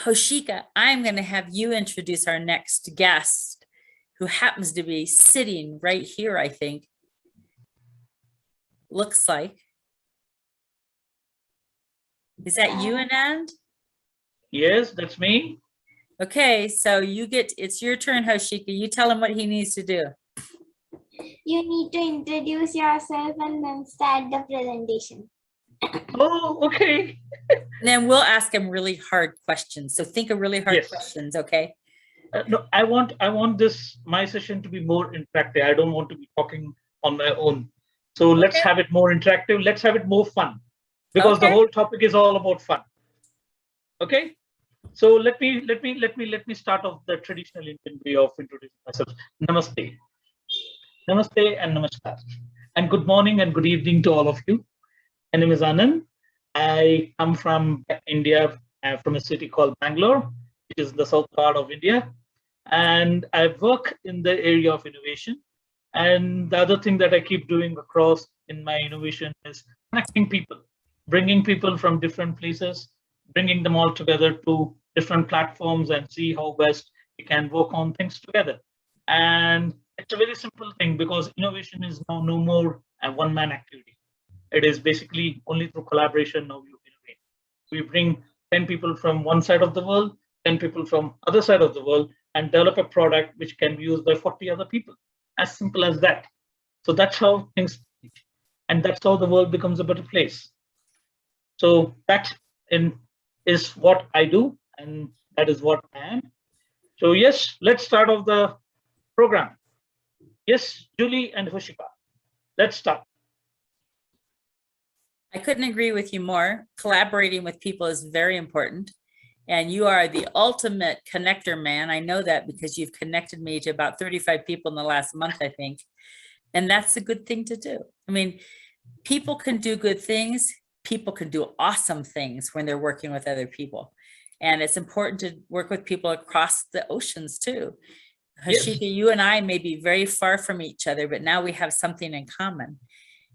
Hoshika, I'm going to have you introduce our next guest, who happens to be sitting right here, I think. Looks like. Is that you, Anand? Yes, that's me. Okay, so it's your turn, Hoshika. You tell him what he needs to do. You need to introduce yourself and then start the presentation. Oh, okay. And then we'll ask him really hard questions. So think of really hard Yes. questions, okay? No, I want my session to be more interactive. I don't want to be talking on my own. So let's have it more interactive. Let's have it more fun, because the whole topic is all about fun. Okay. So let me start off the traditional Indian way of introducing myself. Namaste. Namaste and namaskar. And good morning and good evening to all of you. My name is Anand. I come from India, from a city called Bangalore, which is the south part of India. And I work in the area of innovation. And the other thing that I keep doing across in my innovation is connecting people, bringing people from different places, bringing them all together to different platforms and see how best we can work on things together. And it's a very simple thing, because innovation is now no more a one-man activity. It is basically only through collaboration now you innovate. We bring 10 people from one side of the world, 10 people from other side of the world, and develop a product which can be used by 40 other people. As simple as that. So that's how things change. And that's how the world becomes a better place. So that is what I do, and that is what I am. So yes, let's start off the program. Yes, Julie and Hoshika, let's start. I couldn't agree with you more. Collaborating with people is very important. And you are the ultimate connector, man. I know that because you've connected me to about 35 people in the last month, I think. And that's a good thing to do. I mean, people can do good things. People can do awesome things when they're working with other people. And it's important to work with people across the oceans too. Hoshika, yes. You and I may be very far from each other, but now we have something in common.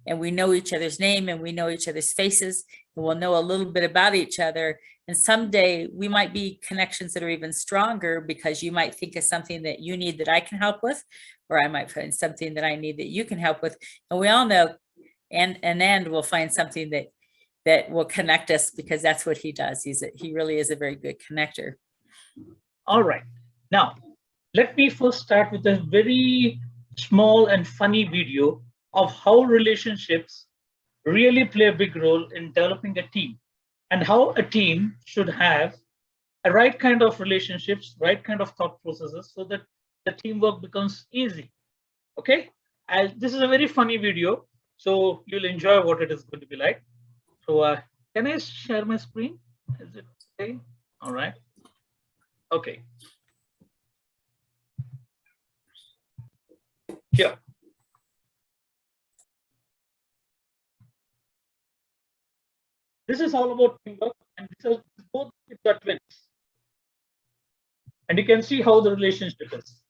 And we know each other's name and we know each other's faces, and we'll know a little bit about each other. And someday we might be connections that are even stronger, because you might think of something that you need that I can help with, or I might find something that I need that you can help with. And we all know, and Anand will find something that will connect us, because that's what he does. He really is a very good connector. All right. Now, let me first start with a very small and funny video of how relationships really play a big role in developing a team, and how a team should have a right kind of relationships, right kind of thought processes, so that the teamwork becomes easy. Okay, this is a very funny video, so you'll enjoy what it is going to be like. So can I share my screen? Is it okay? All right. Okay. Here. This is all about teamwork, and both kids are twins. And you can see how the relationship is.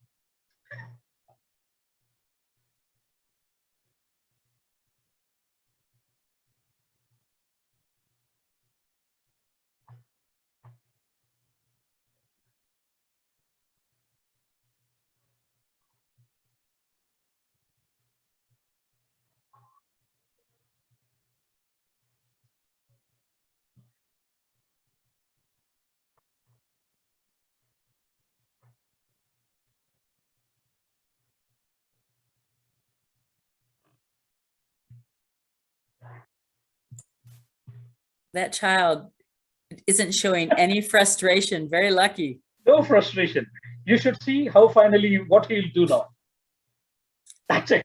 That child isn't showing any frustration. Very lucky. No frustration. You should see how finally what he'll do now. That's it.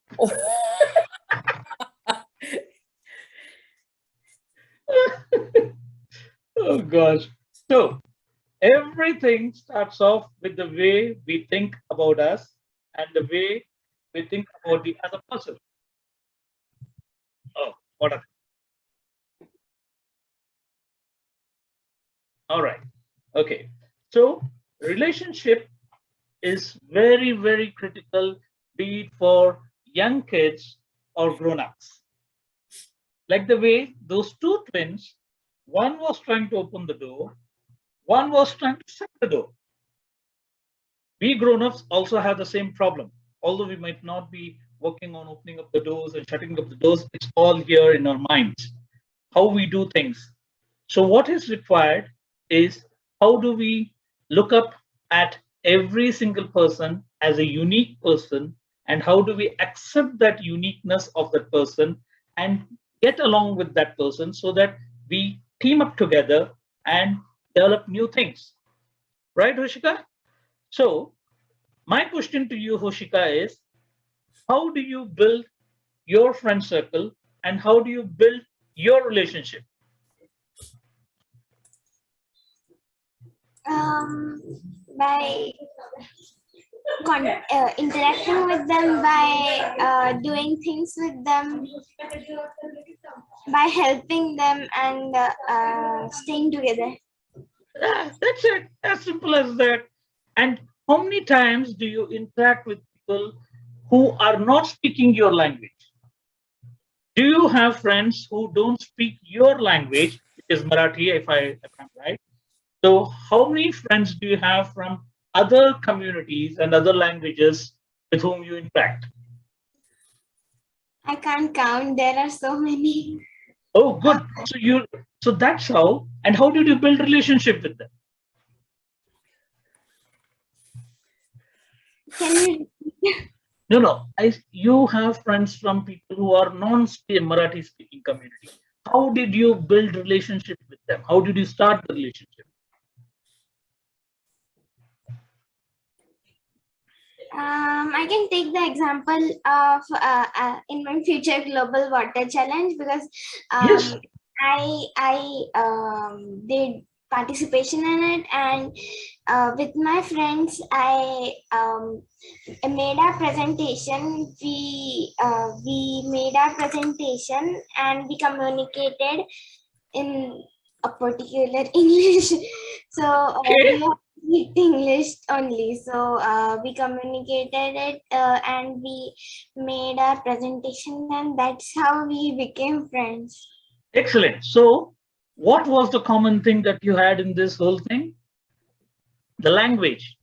Oh gosh. So everything starts off with the way we think about us and the way we think about the other person. Oh, what a... All right. Okay. So relationship is very, very critical, be it for young kids or grown-ups. Like the way those two twins, one was trying to open the door One was trying to shut the door. We grown-ups also have the same problem. Although we might not be working on opening up the doors and shutting up the doors, it's all here in our minds, how we do things. So what is required is, how do we look up at every single person as a unique person, and how do we accept that uniqueness of that person and get along with that person so that we team up together and develop new things. Right, Hoshika? So my question to you, Hoshika, is how do you build your friend circle and how do you build your relationship? By interacting with them, by doing things with them, by helping them, and staying together. That's it, as simple as that. And how many times do you interact with people who are not speaking your language? Do you have friends who don't speak your language, which is Marathi, if I'm right? So, how many friends do you have from other communities and other languages with whom you interact? I can't count. There are so many. Oh, good. So that's how. And how did you build relationship with them? Can you? No. You have friends from people who are non-Marathi speaking community. How did you build relationship with them? How did you start the relationship? I can take the example of in my future global water challenge, because Yes. I did participation in it, and with my friends I made a presentation. We made a presentation and we communicated in a particular English. So Okay. we speak English only. So we communicated it and we made our presentation, and that's how we became friends. Excellent. So, what was the common thing that you had in this whole thing? The language.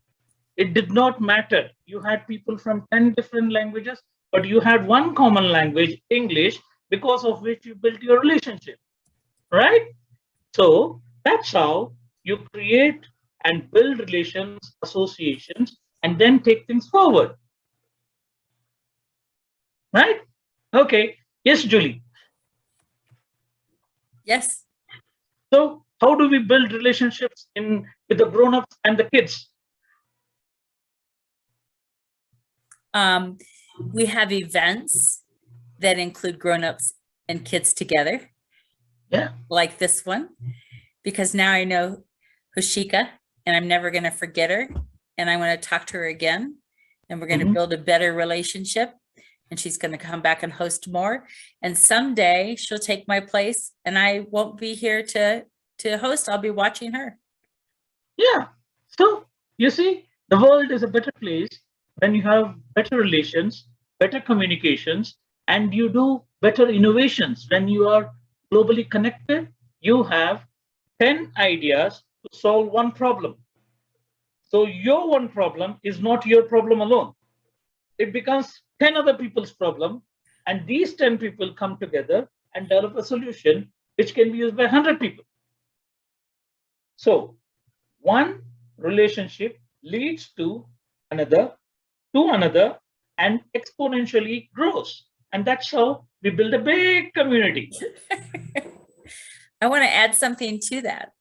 It did not matter. You had people from 10 different languages, but you had one common language, English, because of which you built your relationship, right? So that's how you create and build relations, associations, and then take things forward, right? Okay. Yes, Julie. Yes. So how do we build relationships with the grown-ups and the kids? We have events that include grown-ups and kids together. Yeah. Like this one, because now I know Hushika and I'm never going to forget her. And I want to talk to her again, and we're going to build a better relationship, and she's going to come back and host more. And someday she'll take my place and I won't be here to host. I'll be watching her. Yeah. So you see, the world is a better place when you have better relations, better communications, and you do better innovations. When you are globally connected, you have 10 ideas to solve one problem. So your one problem is not your problem alone. It becomes 10 other people's problem, and these 10 people come together and develop a solution which can be used by 100 people. So one relationship leads to another, and exponentially grows. And that's how we build a big community. I want to add something to that.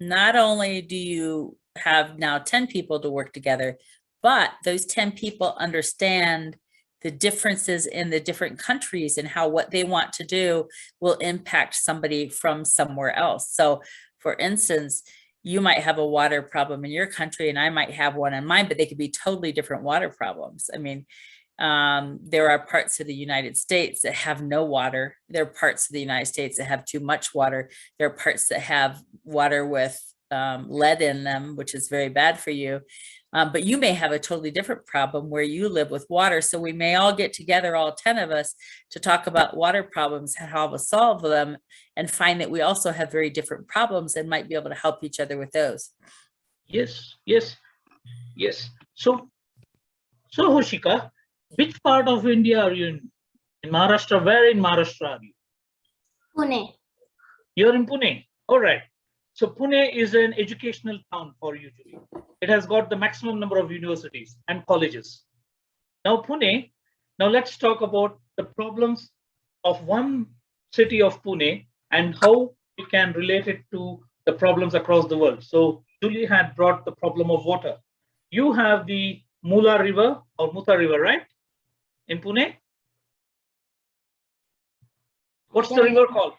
Not only do you have now 10 people to work together, but those 10 people understand the differences in the different countries and how what they want to do will impact somebody from somewhere else. So for instance, you might have a water problem in your country and I might have one in mine, but they could be totally different water problems. I mean, there are parts of the United States that have no water. There are parts of the United States that have too much water. There are parts that have water with lead in them, which is very bad for you. But you may have a totally different problem where you live with water. So we may all get together, all 10 of us, to talk about water problems and how to solve them, and find that we also have very different problems and might be able to help each other with those. Yes, yes, yes. So Hoshika, which part of India are you in? In Maharashtra? Where in Maharashtra are you? Pune. You're in Pune. All right. So Pune is an educational town for you, Julie. It has got the maximum number of universities and colleges. Now Pune, now let's talk about the problems of one city of Pune and how we can relate it to the problems across the world. So Julie had brought the problem of water. You have the Mula River or Muta River, right? In Pune? What's the river called?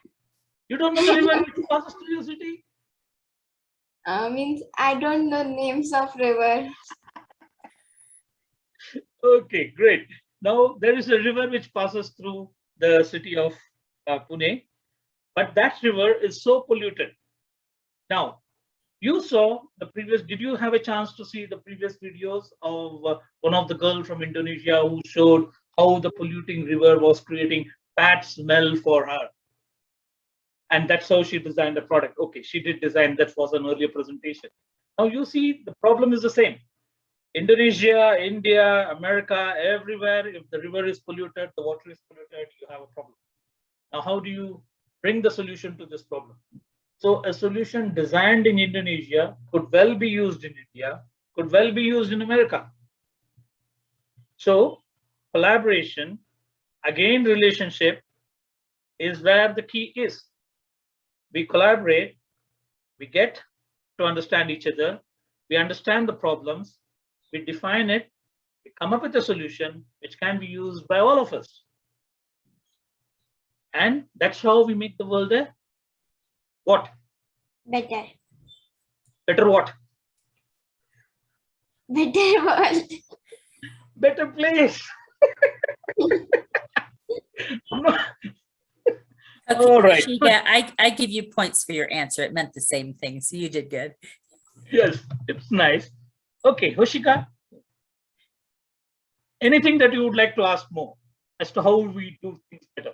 You don't know the river which passes through your city? Means I don't know names of river. Okay, great. Now there is a river which passes through the city of Pune, but that river is so polluted. Now, you saw the previous, did you have a chance to see the previous videos of one of the girls from Indonesia who showed how the polluting river was creating bad smell for her? And that's how she designed the product. Okay, she did design, that was an earlier presentation. Now you see the problem is the same. Indonesia, India, America, everywhere, if the river is polluted, the water is polluted, you have a problem. Now, how do you bring the solution to this problem? So a solution designed in Indonesia could well be used in India, could well be used in America. So collaboration, again, relationship is where the key is. We collaborate, we get to understand each other, we understand the problems, we define it, we come up with a solution which can be used by all of us. And that's how we make the world a what? Better. Better what? Better world. Better place. Okay, All right. Shika, I give you points for your answer. It meant the same thing, so you did good. Yes, it's nice. Okay, Hoshika, anything that you would like to ask more as to how we do things better?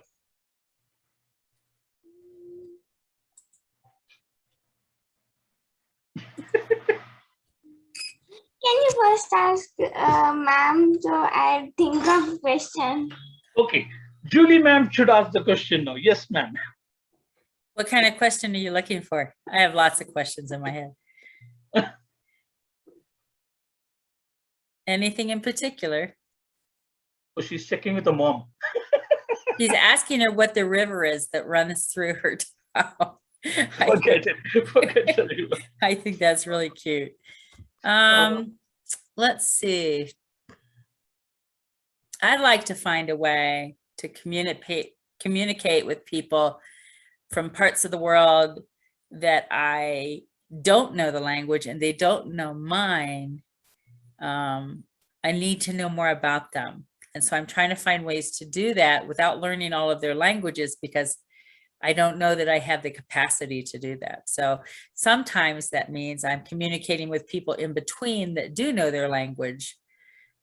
Can you first ask ma'am so I think of question? Okay, Julie ma'am should ask the question now. Yes, ma'am. What kind of question are you looking for? I have lots of questions in my head. Anything in particular? So she's checking with the mom. He's asking her what the river is that runs through her town. Forget it. Forget the river. I think that's really cute. Let's see. I'd like to find a way to communicate with people from parts of the world that I don't know the language and they don't know mine. I need to know more about them. And so I'm trying to find ways to do that without learning all of their languages, because I don't know that I have the capacity to do that. So sometimes that means I'm communicating with people in between that do know their language,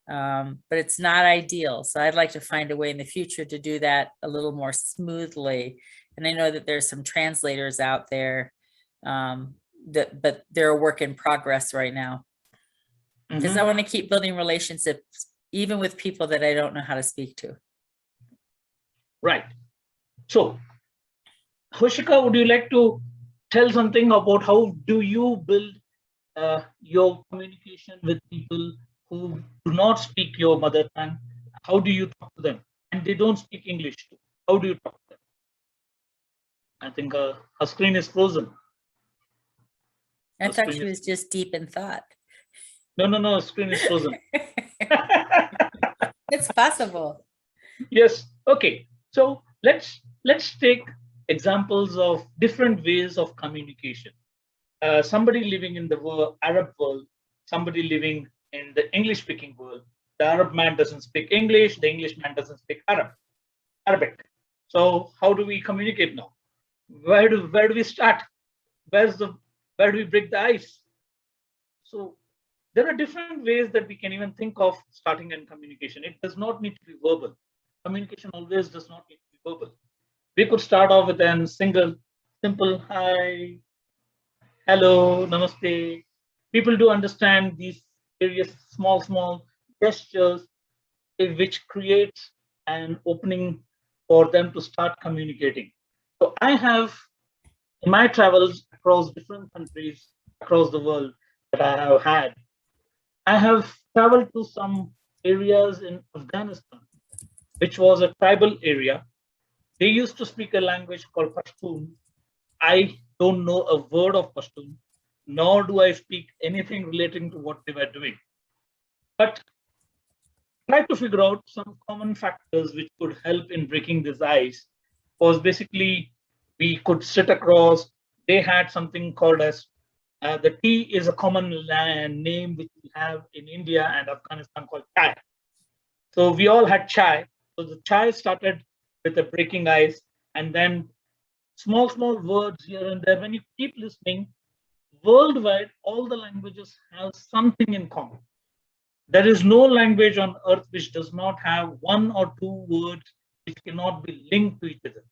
but it's not ideal. So I'd like to find a way in the future to do that a little more smoothly. And I know that there's some translators out there, but they're a work in progress right now. Because I want to keep building relationships, even with people that I don't know how to speak to. Right. So, Hoshika, would you like to tell something about how do you build your communication with people who do not speak your mother tongue? How do you talk to them? And they don't speak English too. How do you talk to them? I think her screen is frozen. I thought she was just deep in thought. No, screen is frozen. It's possible. Yes. Okay. So let's take examples of different ways of communication. Somebody living in the Arab world, somebody living in the English-speaking world. The Arab man doesn't speak English. The English man doesn't speak Arabic. So how do we communicate now? Where do we start? Where do we break the ice? So There are different ways that we can even think of starting in communication. It does not need to be verbal. Communication always does not need to be verbal. We could start off with a simple hi, hello, namaste. People do understand these various small gestures which creates an opening for them to start communicating. So I have, in my travels across different countries across the world that I have traveled to some areas in Afghanistan, which was a tribal area. They used to speak a language called Pashtun. I don't know a word of Pashtun, nor do I speak anything relating to what they were doing. But try to figure out some common factors which could help in breaking this ice. Was basically we could sit across. They had something called as the tea is a common name which we have in India and Afghanistan called chai. So we all had chai. So the chai started with a breaking ice, and then small words here and there. When you keep listening, worldwide, all the languages have something in common. There is no language on earth which does not have one or two words which cannot be linked to each other.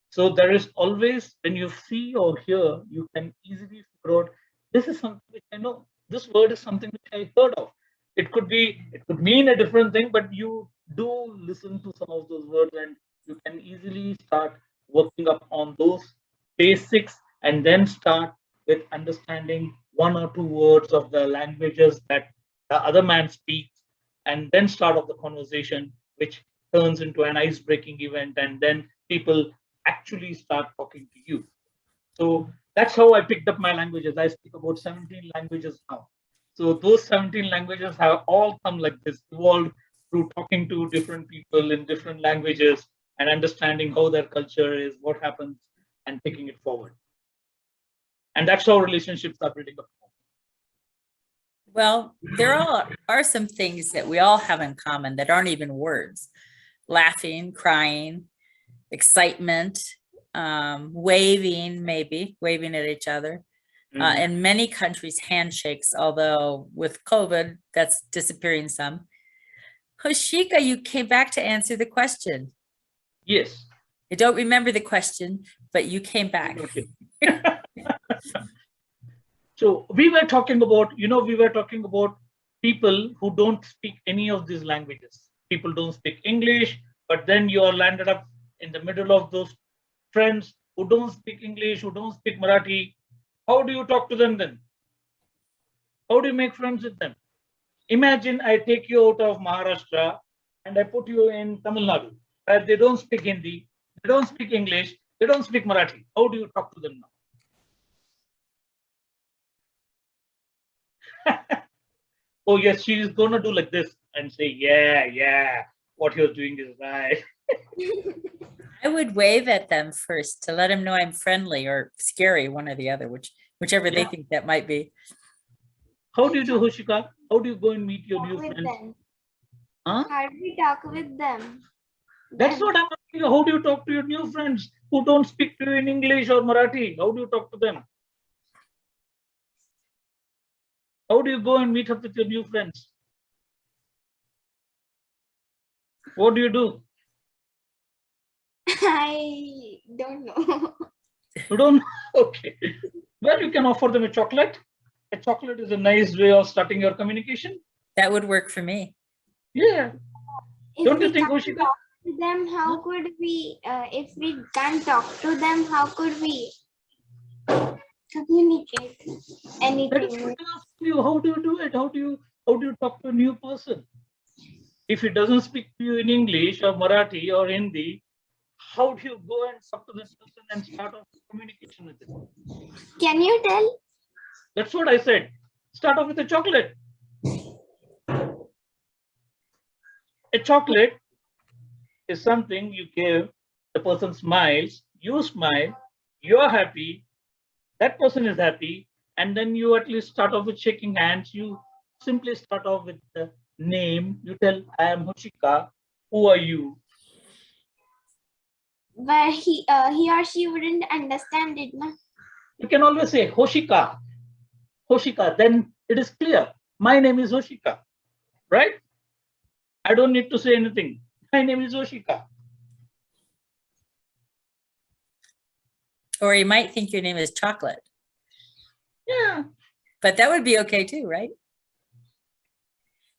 So there is always, when you see or hear, you can easily figure out, this is something which I know. This word is something which I heard of. It could mean a different thing, but you do listen to some of those words and you can easily start working up on those basics and then start with understanding one or two words of the languages that the other man speaks, and then start off the conversation, which turns into an ice-breaking event, and then people actually start talking to you. So that's how I picked up my languages. I speak about 17 languages now. So those 17 languages have all come like this, evolved through talking to different people in different languages and understanding how their culture is, what happens, and taking it forward. And that's how relationships are building up. Well, there are some things that we all have in common that aren't even words. Laughing, crying, excitement, waving at each other. In many countries, handshakes, although with COVID, that's disappearing some. Hoshika, you came back to answer the question. Yes. I don't remember the question, but you came back. Okay. So we were talking about people who don't speak any of these languages. People don't speak English, but then you are landed up in the middle of those friends who don't speak English, who don't speak Marathi. How do you talk to them then? How do you make friends with them? Imagine I take you out of Maharashtra and I put you in Tamil Nadu, where they don't speak Hindi, they don't speak English, they don't speak Marathi. How do you talk to them now? Oh yes, she is going to do like this and say, yeah, what you're doing is right. I would wave at them first to let them know I'm friendly or scary, one or the other, whichever they think that might be. How do you do, Hoshika? How do you go and meet your new friends? Huh? How do we talk with them? That's what I'm asking you. How do you talk to your new friends who don't speak to you in English or Marathi? How do you talk to them? How do you go and meet up with your new friends? What do you do? I don't know. You don't know? Okay. Well, you can offer them a chocolate. A chocolate is a nice way of starting your communication. That would work for me. Yeah. Don't you think, Hoshika? Talk to them, how could we, if we can't talk to them, how could we communicate anything? That is what I'm asking you. How do you do it? How do you talk to a new person? If he doesn't speak to you in English or Marathi or Hindi, how do you go and talk to this person and start off communication with him? Can you tell? That's what I said. Start off with a chocolate. A chocolate is something you give, the person smiles, you smile, you're happy, that person is happy, and then you at least start off with shaking hands. You simply start off with the name. You tell, I am Hoshika. Who are you? But he or she wouldn't understand it, na? You can always say Hoshika. Hoshika, then it is clear. My name is Hoshika, right? I don't need to say anything. My name is Hoshika. Or he might think your name is Chocolate, Yeah. but that would be okay too, right?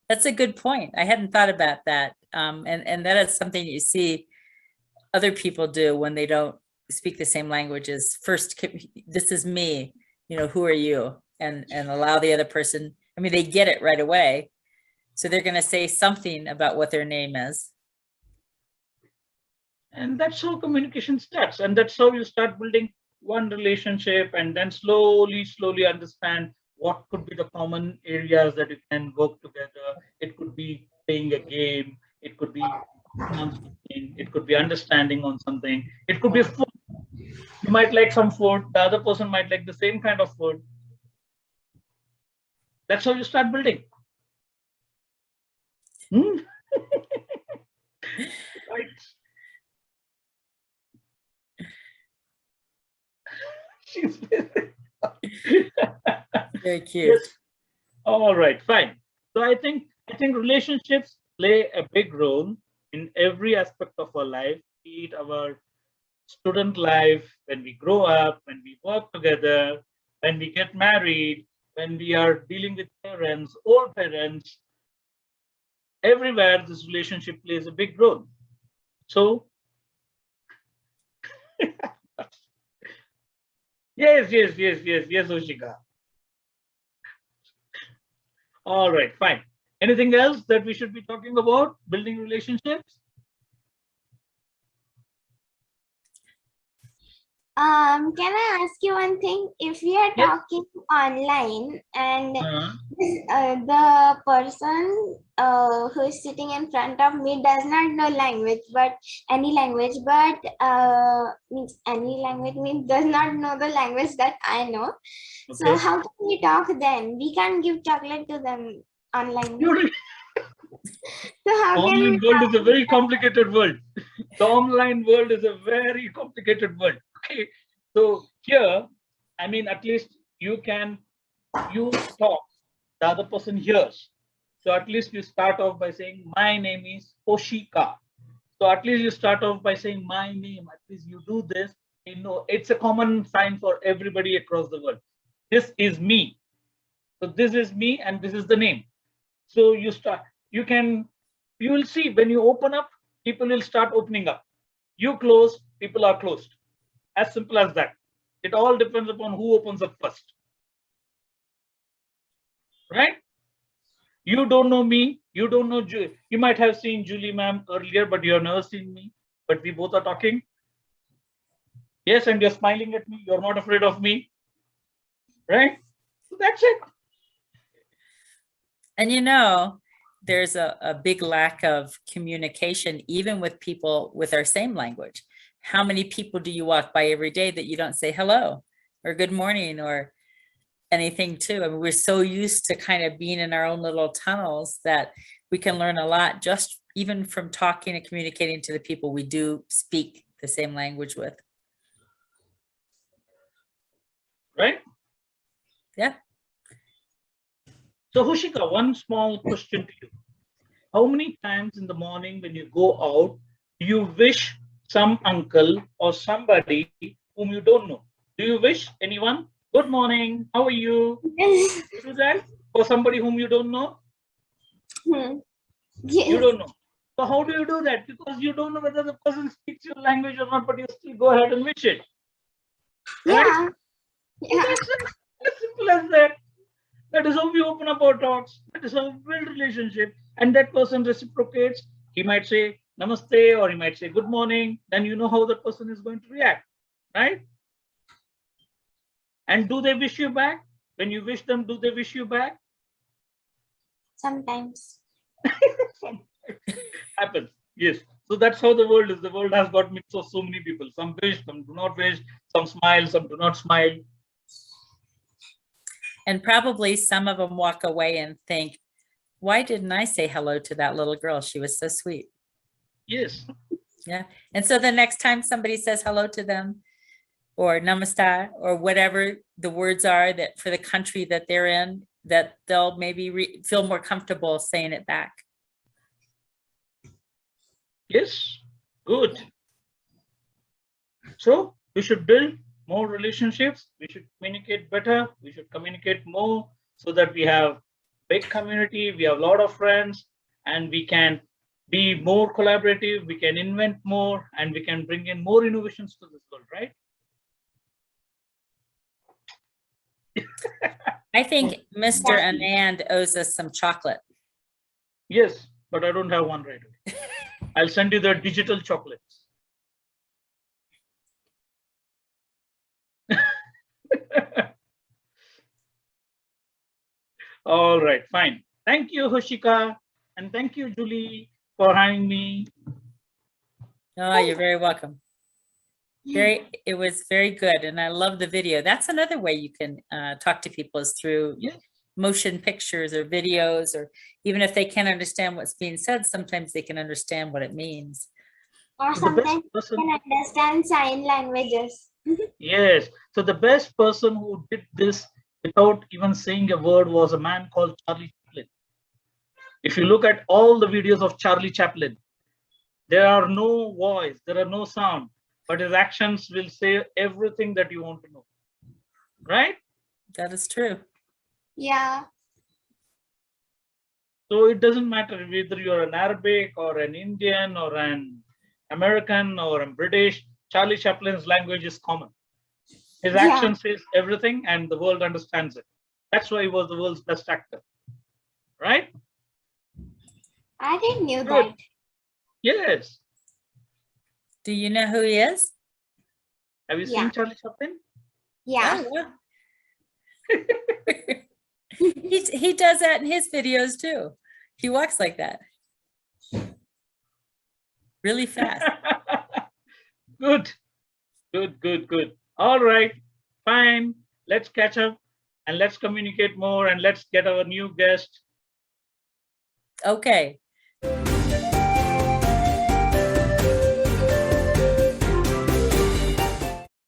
That's a good point. I hadn't thought about that. And that is something you see other people do when they don't speak the same languages. First, this is me, who are you? And allow the other person, I mean, they get it right away. So they're going to say something about what their name is. And that's how communication starts. And that's how you start building one relationship and then slowly understand what could be the common areas that you can work together. It could be playing a game. It could be on something. It could be understanding on something. It could be food. You might like some food. The other person might like the same kind of food. That's how you start building. Right. She's very cute. Yes. All right, fine. So I think relationships play a big role in every aspect of our life, be it our student life, when we grow up, when we work together, when we get married, when we are dealing with parents, old parents. Everywhere this relationship plays a big role. So yes, Oshika. All right, fine. Anything else that we should be talking about building relationships? Can I ask you one thing? If we are Yes. talking online and Uh-huh. the person who is sitting in front of me does not know language, but any language, but means any language means does not know the language that I know. So Okay. how can we talk then? We can't give chocolate to them online. So how can Online we world talk is a very complicated world. The online world is a very complicated world. Okay. So here, I mean, at least you talk, the other person hears. So at least you start off by saying, my name is Hoshika. So at least you start off by saying my name. At least you do this. It's a common sign for everybody across the world. This is me. So this is me and this is the name. So you will see when you open up, people will start opening up. You close, people are closed. As simple as that. It all depends upon who opens up first. Right? You don't know me. You don't know Julie. You might have seen Julie ma'am earlier, but you have never seen me. But we both are talking. Yes, and you're smiling at me. You're not afraid of me. Right? So that's it. And there's a big lack of communication, even with people with our same language. How many people do you walk by every day that you don't say hello or good morning or anything too? I mean, we're so used to kind of being in our own little tunnels that we can learn a lot just even from talking and communicating to the people we do speak the same language with. Right? Yeah. So Hushika, one small question to you. How many times in the morning when you go out, do you wish some uncle or somebody whom you don't know? Do you wish anyone? Good morning, how are you? Yes. You do that for somebody whom you don't know? Yes. You don't know. So how do you do that? Because you don't know whether the person speaks your language or not, but you still go ahead and wish it. Right? Yeah. Yeah. That's as simple as that. That is how we open up our talks. That is how we build relationship. And that person reciprocates. He might say namaste or he might say good morning. Then you know how the person is going to react, right? And do they wish you back? When you wish them, do they wish you back? Sometimes. Sometimes happens. Yes. So that's how the world is. The world has got mix of so many people. Some wish, some do not wish, some smile, some do not smile. And probably some of them walk away and think, why didn't I say hello to that little girl? She was so sweet. Yes. Yeah. And so the next time somebody says hello to them or namaste or whatever the words are that for the country that they're in, that they'll maybe feel more comfortable saying it back. Yes, good. So we should build more relationships. We should communicate better. We should communicate more so that we have big community. We have a lot of friends, and we can be more collaborative. We can invent more, and we can bring in more innovations to this world, right? I think Mr. Anand owes us some chocolate. Yes, but I don't have one right away. I'll send you the digital chocolates. All right, fine. Thank you, Hoshika, and thank you, Julie, for having me. Oh, you're very welcome. It was very good, and I love the video. That's another way you can talk to people is through Yes. motion pictures or videos, or even if they can't understand what's being said, sometimes they can understand what it means. Or So the best sometimes you person, can understand sign languages. yes. So the best person who did this without even saying a word was a man called Charlie Chaplin. If you look at all the videos of Charlie Chaplin, there are no voice, there are no sound, but his actions will say everything that you want to know. Right? That is true. Yeah. So it doesn't matter whether you're an Arabic or an Indian or an American or a British, Charlie Chaplin's language is common. His Yeah. action says everything and the world understands it. That's why he was the world's best actor. Right? I didn't knew Good. that. Yes. Do you know who he is? Have you Yeah. seen Charlie Chaplin? Yeah. Oh, yeah. He does that in his videos too. He walks like that. Really fast. Good. Good, good, good. All right. Fine. Let's catch up and let's communicate more and let's get our new guest. Okay.